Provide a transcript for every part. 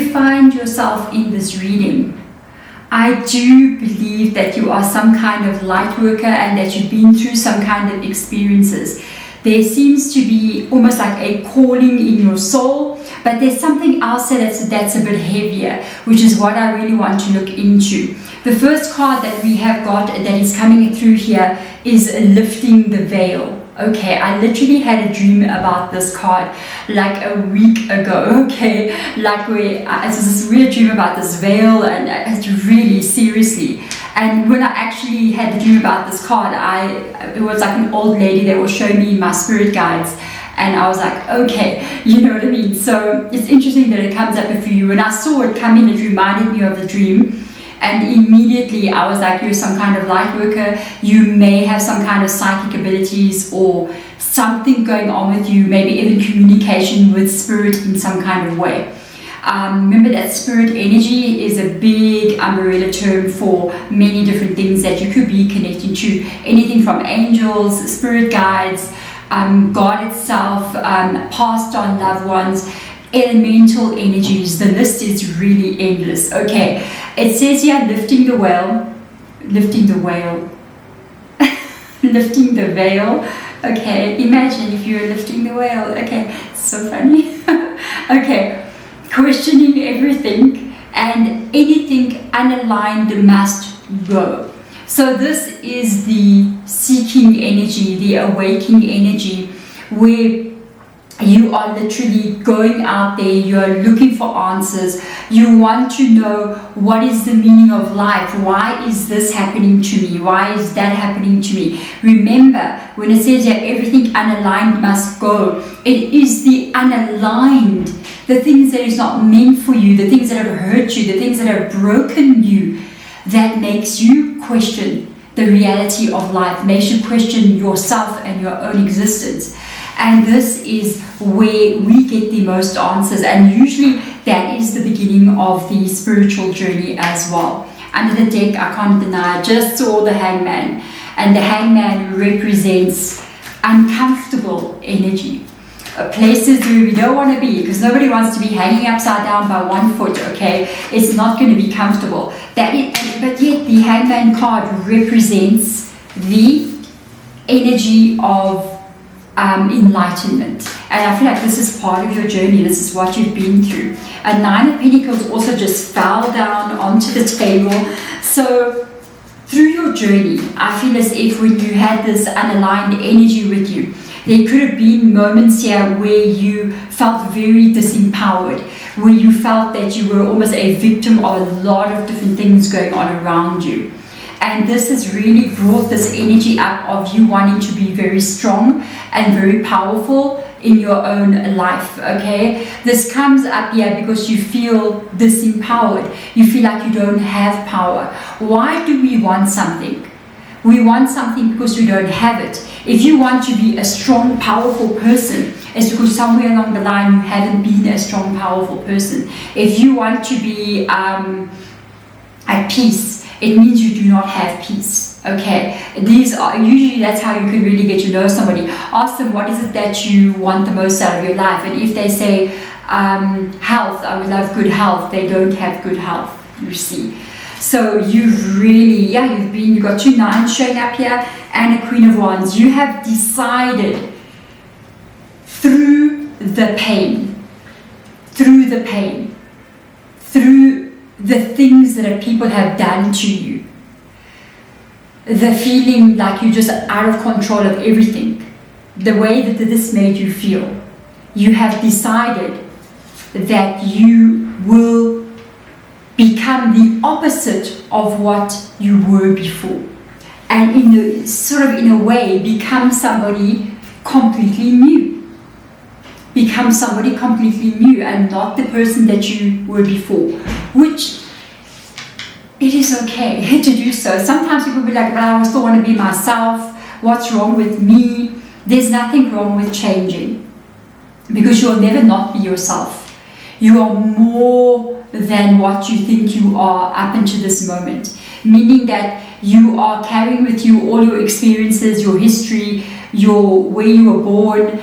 you find yourself in this reading, I do believe that you are some kind of light worker and that you've been through some kind of experiences. There seems to be almost like a calling in your soul, but there's something else that's a bit heavier, which is what I really want to look into. The first card that we have got that is coming through here is lifting the veil. Okay, I literally had a dream about this card like a week ago, okay? Like it's this weird dream about this veil, and it's really seriously. And when I actually had the dream about this card, it was like an old lady that was showing me my spirit guides. And I was like, okay, you know what I mean? So it's interesting that it comes up for you. When I saw it come in, it reminded me of the dream. And immediately I was like, you're some kind of light worker. You may have some kind of psychic abilities or something going on with you, maybe even communication with spirit in some kind of way. Remember that spirit energy is a big umbrella term for many different things that you could be connecting to. Anything from angels, spirit guides, God itself, passed on loved ones, elemental energies. The list is really endless. Okay, it says here lifting the veil, lifting the veil. Okay, imagine if you're lifting the veil. Okay, it's so funny. Okay, questioning everything and anything unaligned must go. So this is the seeking energy, the awakening energy, where you are literally going out there, you're looking for answers, you want to know what is the meaning of life, why is this happening to me, why is that happening to me. Remember, when it says here everything unaligned must go, it is the unaligned, the things that is not meant for you, the things that have hurt you, the things that have broken you, that makes you question the reality of life, makes you question yourself and your own existence. And this is where we get the most answers, and usually that is the beginning of the spiritual journey as well. Under the deck, I can't deny, I just saw the hangman, and the hangman represents uncomfortable energy. Places where we don't want to be, because nobody wants to be hanging upside down by 1 foot, okay? It's not going to be comfortable. But yet the hangman card represents the energy of enlightenment. And I feel like this is part of your journey, this is what you've been through. A 9 of Pentacles also just fell down onto the table. So through your journey, I feel as if when you had this unaligned energy with you, there could have been moments here where you felt very disempowered, where you felt that you were almost a victim of a lot of different things going on around you. And this has really brought this energy up of you wanting to be very strong and very powerful in your own life, okay? This comes up here because you feel disempowered. You feel like you don't have power. Why do we want something? We want something because we don't have it. If you want to be a strong, powerful person, it's because somewhere along the line you haven't been a strong, powerful person. If you want to be at peace, it means you do not have peace. Okay, these are usually, that's how you can really get to know somebody. Ask them, what is it that you want the most out of your life? And if they say health, I would love good health, they don't have good health, you see. So you've really, you've got 2 9s showing up here and a Queen of Wands. You have decided through the pain, through the things that people have done to you, the feeling like you're just out of control of everything, the way that this made you feel, you have decided that you will become the opposite of what you were before, and in a way become somebody completely new. Become somebody completely new and not the person that you were before, which it is okay to do so. Sometimes people will be like, I still want to be myself. What's wrong with me? There's nothing wrong with changing, because you'll never not be yourself. You are more than what you think you are up until this moment, meaning that you are carrying with you all your experiences, your history, where you were born,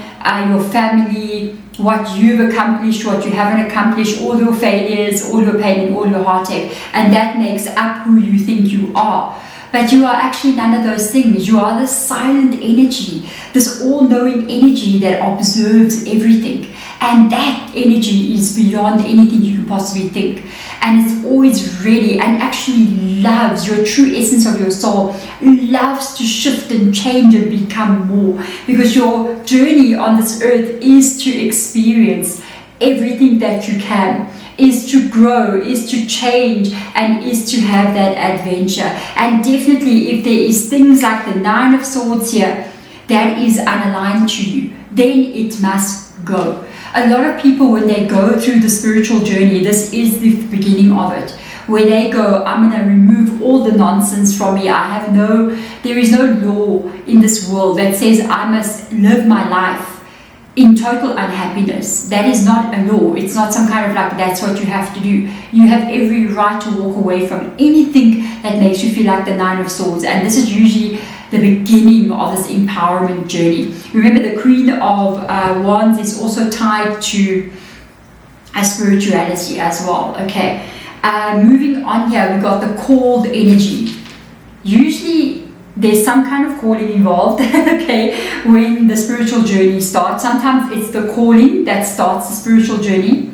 your family, what you've accomplished, what you haven't accomplished, all your failures, all your pain and all your heartache, and that makes up who you think you are. But you are actually none of those things. You are this silent energy, this all-knowing energy that observes everything. And that energy is beyond anything you can possibly think. And it's always ready and actually loves, your true essence of your soul, loves to shift and change and become more. Because your journey on this earth is to experience everything that you can, is to grow, is to change, and is to have that adventure. And definitely if there is things like the Nine of Swords here that is unaligned to you, then it must go. A lot of people, when they go through the spiritual journey, this is the beginning of it, where they go, I'm going to remove all the nonsense from me. There is no law in this world that says I must live my life in total unhappiness. That is not a law. It's not some kind of like, that's what you have to do. You have every right to walk away from anything that makes you feel like the Nine of Swords. And this is usually the beginning of this empowerment journey. Remember, the Queen of Wands is also tied to a spirituality as well. Okay, moving on here, we got the called energy. Usually there's some kind of calling involved, okay, when the spiritual journey starts. Sometimes it's the calling that starts the spiritual journey.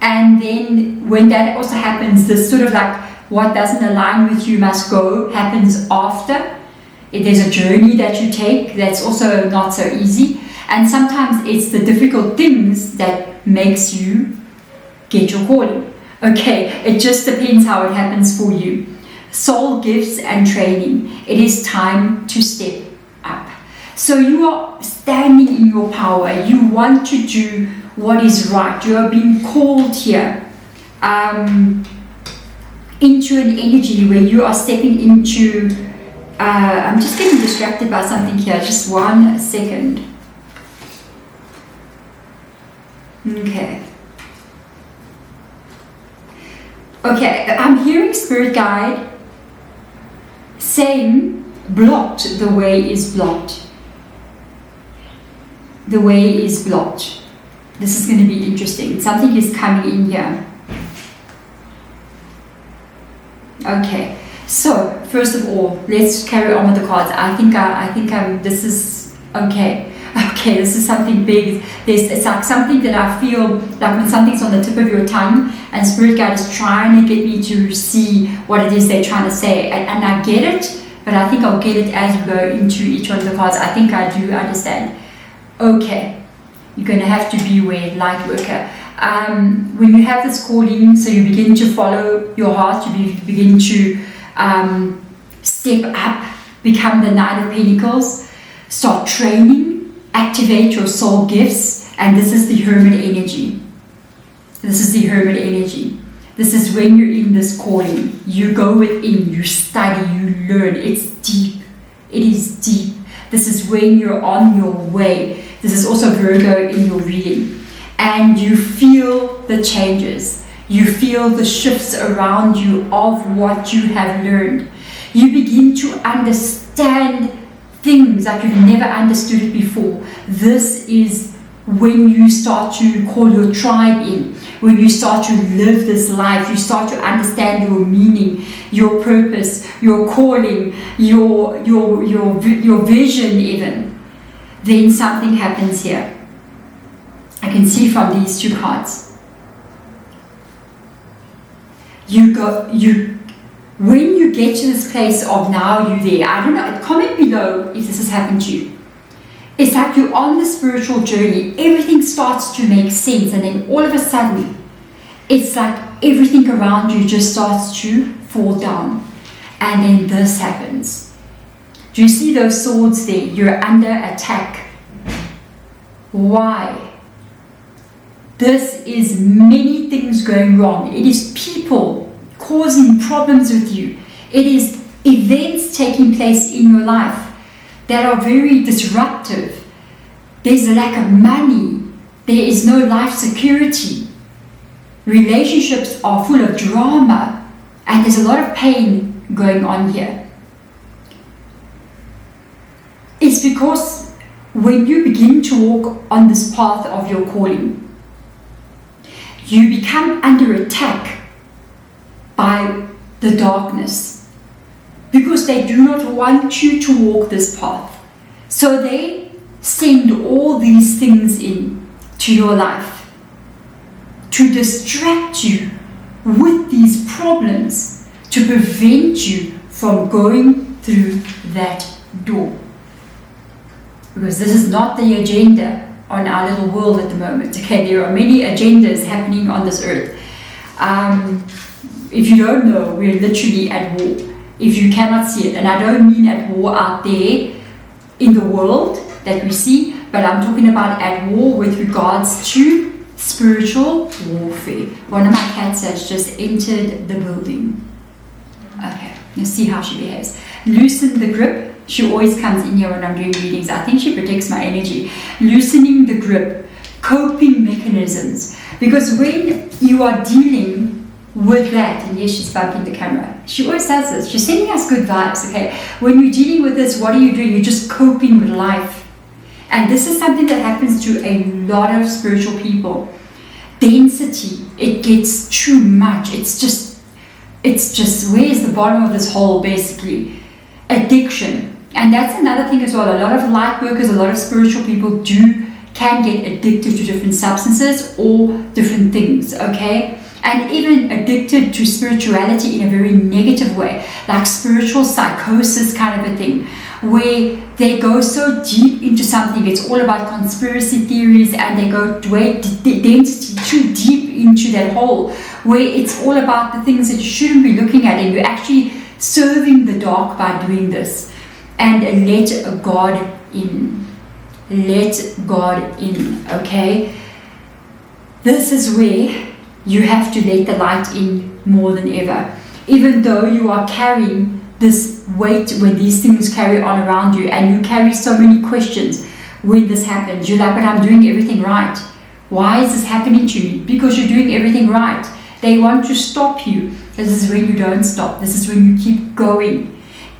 And then when that also happens, this sort of like what doesn't align with you must go happens after. There's a journey that you take that's also not so easy. And sometimes it's the difficult things that makes you get your calling. Okay, it just depends how it happens for you. Soul gifts and training. It is time to step up. So you are standing in your power. You want to do what is right. You are being called here into an energy where you are stepping into... I'm just getting distracted by something here. Just 1 second. Okay. Okay, I'm hearing Spirit Guide saying blocked, the way is blocked. The way is blocked. This is going to be interesting. Something is coming in here. Okay, so first of all, let's carry on with the cards. I think this is okay. Okay, this is something big. It's like something that I feel like when something's on the tip of your tongue and Spirit Guide is trying to get me to see what it is they're trying to say. And I get it, but I think I'll get it as we go into each one of the cards. I think I do understand. Okay, you're going to have to beware, light worker. When you have this calling, so you begin to follow your heart, you begin to step up, become the Knight of Pentacles, start training, activate your soul gifts, and this is the Hermit energy. This is the Hermit energy. This is when you're in this calling. You go within, you study, you learn. It's deep. It is deep. This is when you're on your way. This is also Virgo in your reading. And you feel the changes. You feel the shifts around you of what you have learned. You begin to understand things like you've never understood it before. This is when you start to call your tribe in, when you start to live this life, you start to understand your meaning, your purpose, your calling, your vision even. Then something happens here. I can see from these two cards. When you get to this place of now you're there, I don't know, comment below if this has happened to you. It's like you're on the spiritual journey, everything starts to make sense, and then all of a sudden, it's like everything around you just starts to fall down. And then this happens. Do you see those swords there? You're under attack. Why? This is many things going wrong. It is people causing problems with you. It is events taking place in your life that are very disruptive. There's a lack of money. There is no life security. Relationships are full of drama, and there's a lot of pain going on here. It's because when you begin to walk on this path of your calling, you become under attack by the darkness because they do not want you to walk this path. So they send all these things in to your life to distract you with these problems, to prevent you from going through that door. Because this is not the agenda on our little world at the moment. Okay, there are many agendas happening on this earth. If you don't know, we're literally at war. If you cannot see it, and I don't mean at war out there in the world that we see, but I'm talking about at war with regards to spiritual warfare. One of my cats has just entered the building. Okay, let's see how she behaves. Loosen the grip. She always comes in here when I'm doing readings. I think she protects my energy. Loosening the grip, coping mechanisms. Because when you are dealing with that, and yes, she's bumping the camera. She always does this. She's sending us good vibes, okay? When you're dealing with this, what are you doing? You're just coping with life. And this is something that happens to a lot of spiritual people. Density, it gets too much. It's just, where's the bottom of this hole, basically? Addiction. And that's another thing as well. A lot of light workers, a lot of spiritual people can get addicted to different substances or different things, okay? And even addicted to spirituality in a very negative way, like spiritual psychosis kind of a thing, where they go so deep into something. It's all about conspiracy theories, and they go way density too deep into that hole, where it's all about the things that you shouldn't be looking at, and you're actually serving the dark by doing this. And let God in. Let God in, okay? This is where you have to let the light in more than ever. Even though you are carrying this weight when these things carry on around you, and you carry so many questions when this happens. You're like, but I'm doing everything right. Why is this happening to me? Because you're doing everything right. They want to stop you. This is when you don't stop. This is when you keep going.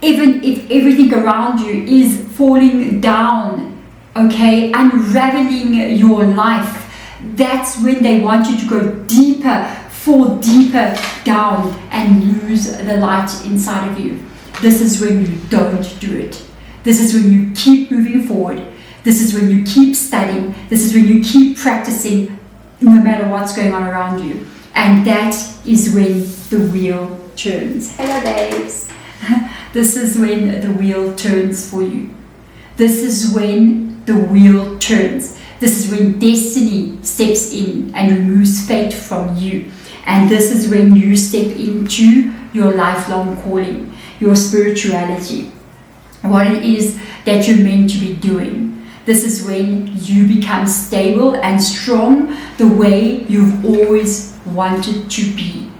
Even if everything around you is falling down, okay, unraveling your life, that's when they want you to go deeper, fall deeper down, and lose the light inside of you. This is when you don't do it. This is when you keep moving forward. This is when you keep studying. This is when you keep practicing, no matter what's going on around you. And that is when the wheel turns. Hello, babes. This is when the wheel turns for you. This is when the wheel turns. This is when destiny steps in and removes fate from you. And this is when you step into your lifelong calling, your spirituality, what it is that you're meant to be doing. This is when you become stable and strong the way you've always wanted to be.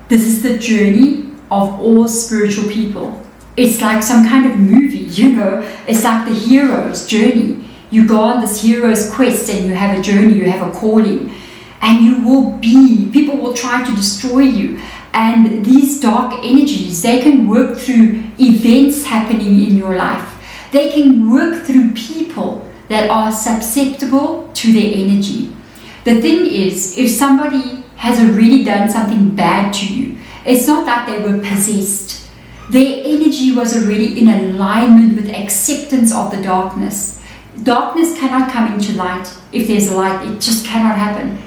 This is the journey of all spiritual people. It's like some kind of movie, you know. It's like the hero's journey. You go on this hero's quest, and you have a journey, you have a calling, and you will be, people will try to destroy you. And these dark energies, they can work through events happening in your life. They can work through people that are susceptible to their energy. The thing is, if somebody has already done something bad to you, it's not like they were possessed. Their energy was already in alignment with acceptance of the darkness. Darkness cannot come into light. If there's a light, it just cannot happen.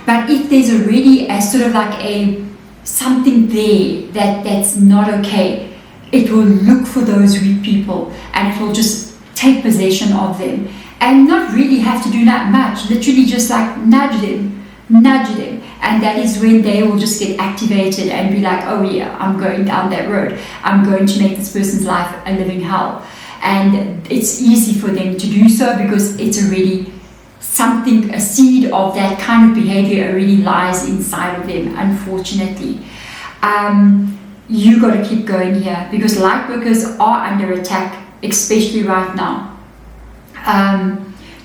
But if there's already a sort of like something there that's not okay, it will look for those weak people, and it will just take possession of them, and not really have to do that much. Literally just like nudge them, and that is when they will just get activated and be like, oh yeah, I'm going down that road. I'm going to make this person's life a living hell. And it's easy for them to do so because it's already something, a seed of that kind of behavior already lies inside of them, unfortunately. You got to keep going here, because light workers are under attack, especially right now.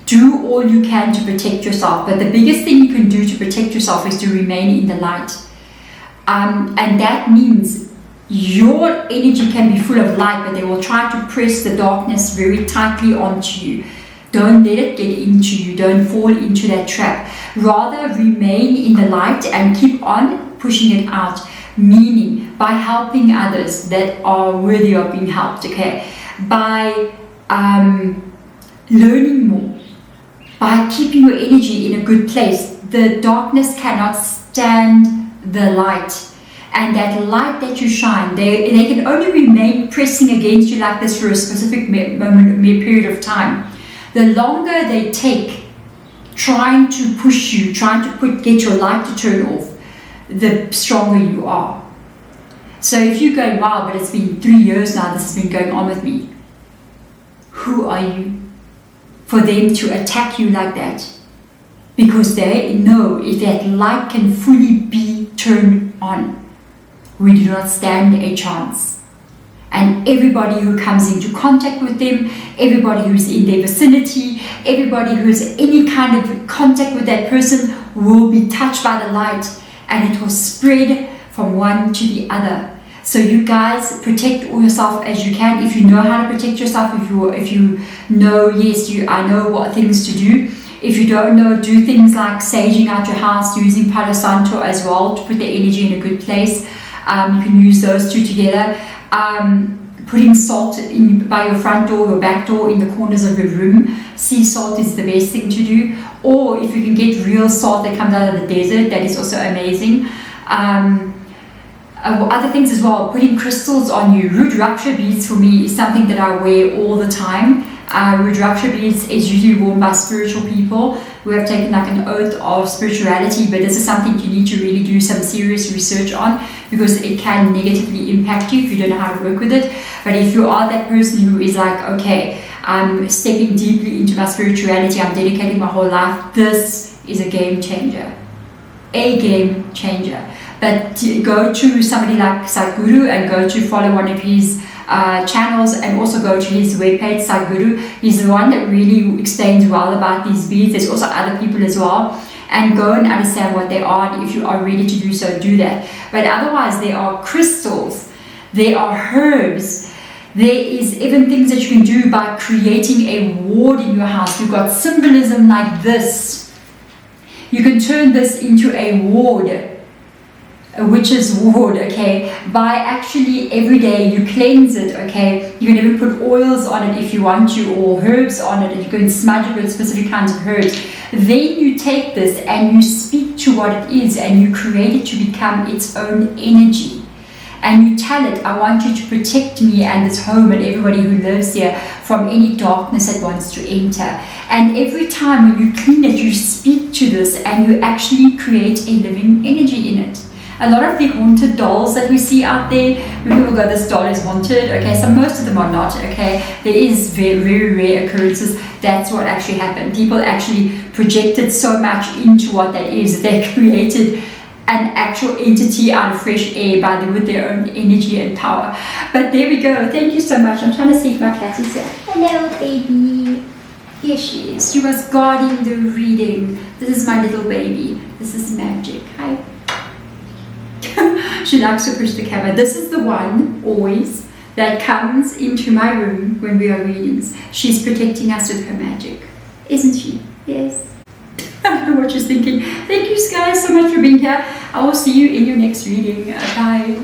Do all you can to protect yourself, but the biggest thing you can do to protect yourself is to remain in the light. And that means your energy can be full of light, but they will try to press the darkness very tightly onto you. Don't let it get into you. Don't fall into that trap. Rather, remain in the light and keep on pushing it out. Meaning, by helping others that are worthy of being helped, okay? By learning more. By keeping your energy in a good place. The darkness cannot stand the light. And that light that you shine, they can only remain pressing against you like this for a specific period of time. The longer they take trying to push you, trying to get your light to turn off, the stronger you are. So if you're going, wow, but it's been 3 years now, this has been going on with me. Who are you for them to attack you like that? Because they know if that light can fully be turned on, we do not stand a chance. And everybody who comes into contact with them, everybody who's in their vicinity, everybody who has any kind of contact with that person will be touched by the light, and it will spread from one to the other. So you guys protect yourself as you can. If you know how to protect yourself, if you know, yes, I know what things to do. If you don't know, do things like saging out your house, using Palo Santo as well to put the energy in a good place. You can use those two together. Putting salt by your front door, your back door, in the corners of your room. Sea salt is the best thing to do. Or if you can get real salt that comes out of the desert, that is also amazing. Other things as well, putting crystals on you. Root rupture beads for me is something that I wear all the time. Root rupture beads is usually worn by spiritual people who have taken like an oath of spirituality, but this is something you need to really do some serious research on, because it can negatively impact you if you don't know how to work with it. But if you are that person who is like, okay, I'm stepping deeply into my spirituality, I'm dedicating my whole life, this is a game changer. A game changer. But to go to somebody like Sadhguru and go to follow one of his channels, and also go to his webpage, Sadhguru. He's the one that really explains well about these beads. There's also other people as well. And go and understand what they are, and if you are ready to do so, do that. But otherwise, there are crystals, there are herbs, there is even things that you can do by creating a ward in your house. You've got symbolism like this. You can turn this into a ward, a witch's ward, okay, by actually every day you cleanse it, okay. You can even put oils on it if you want to, or herbs on it, and you can smudge it with specific kinds of herbs. Then you take this and you speak to what it is, and you create it to become its own energy. And you tell it, I want you to protect me and this home and everybody who lives here from any darkness that wants to enter. And every time when you clean it, you speak to this and you actually create a living energy in it. A lot of the haunted dolls that we see out there, when people go, this doll is haunted, okay, so most of them are not, okay. There is very, very rare occurrences. That's what actually happened. People actually projected so much into what that is, they created an actual entity out of fresh air with their own energy and power. But there we go. Thank you so much. I'm trying to see if my cat is here. Hello, baby. Here she is. She was guarding the reading. This is my little baby. This is Magic. Hi. She likes to push the camera. This is the one, always, that comes into my room when we are readings. She's protecting us with her magic. Isn't she? Yes. I don't know what she's thinking. Thank you guys so much for being here. I will see you in your next reading. Bye.